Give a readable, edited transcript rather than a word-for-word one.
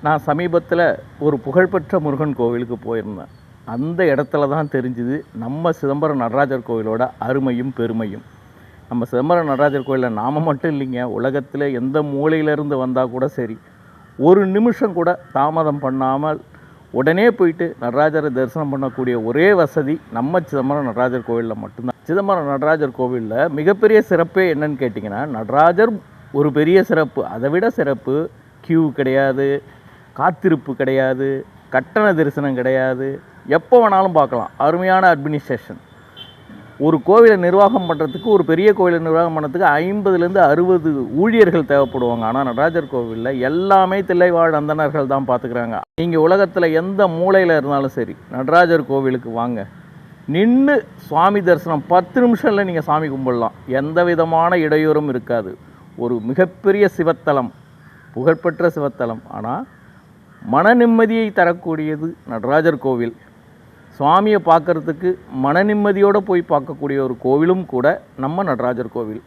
நான் சமீபத்தில் ஒரு புகழ்பெற்ற முருகன் கோவிலுக்கு போயிருந்தேன். அந்த இடத்துல தான் தெரிஞ்சுது நம்ம சிதம்பரம் நடராஜர் கோவிலோட அருமையும் பெருமையும். நம்ம சிதம்பரம் நடராஜர் கோயிலில் நாம் மட்டும் இல்லைங்க, உலகத்தில் எந்த மூலையிலேருந்து வந்தால் கூட சரி, ஒரு நிமிஷம் கூட தாமதம் பண்ணாமல் உடனே போயிட்டு நடராஜரை தரிசனம் பண்ணக்கூடிய ஒரே வசதி நம்ம சிதம்பரம் நடராஜர் கோவிலில் மட்டும்தான். சிதம்பரம் நடராஜர் கோவிலில் மிகப்பெரிய சிறப்பே என்னன்னு கேட்டிங்கன்னா, நடராஜர் ஒரு பெரிய சிறப்பு. அதை விட சிறப்பு, கியூ கிடையாது, காத்திருப்பு கிடையாது, கட்டண தரிசனம் கிடையாது, எப்போ வேணாலும் பார்க்கலாம். அருமையான அட்மினிஸ்ட்ரேஷன். ஒரு கோவிலை நிர்வாகம் பண்ணுறதுக்கு, ஒரு பெரிய கோவிலை நிர்வாகம் பண்ணுறதுக்கு 50லேருந்து 60 ஊழியர்கள் தேவைப்படுவாங்க. ஆனால் நடராஜர் கோவிலில் எல்லாமே தில்லைவாழ் அந்தணர்கள் தான் பார்த்துக்கிறாங்க. நீங்கள் உலகத்தில் எந்த மூலையில் இருந்தாலும் சரி, நடராஜர் கோவிலுக்கு வாங்க, நின்று சுவாமி தரிசனம் 10 நிமிஷத்தில் நீங்கள் சாமி கும்பிடலாம். எந்த விதமான இடையூறும் இருக்காது. ஒரு மிகப்பெரிய சிவத்தலம், புகழ்பெற்ற சிவத்தலம். ஆனால் மன நிம்மதியை தரக்கூடியது நடராஜர் கோவில். சுவாமியை பார்க்குறதுக்கு மன நிம்மதியோடு போய் பார்க்கக்கூடிய ஒரு கோவிலும் கூட நம்ம நடராஜர் கோவில்.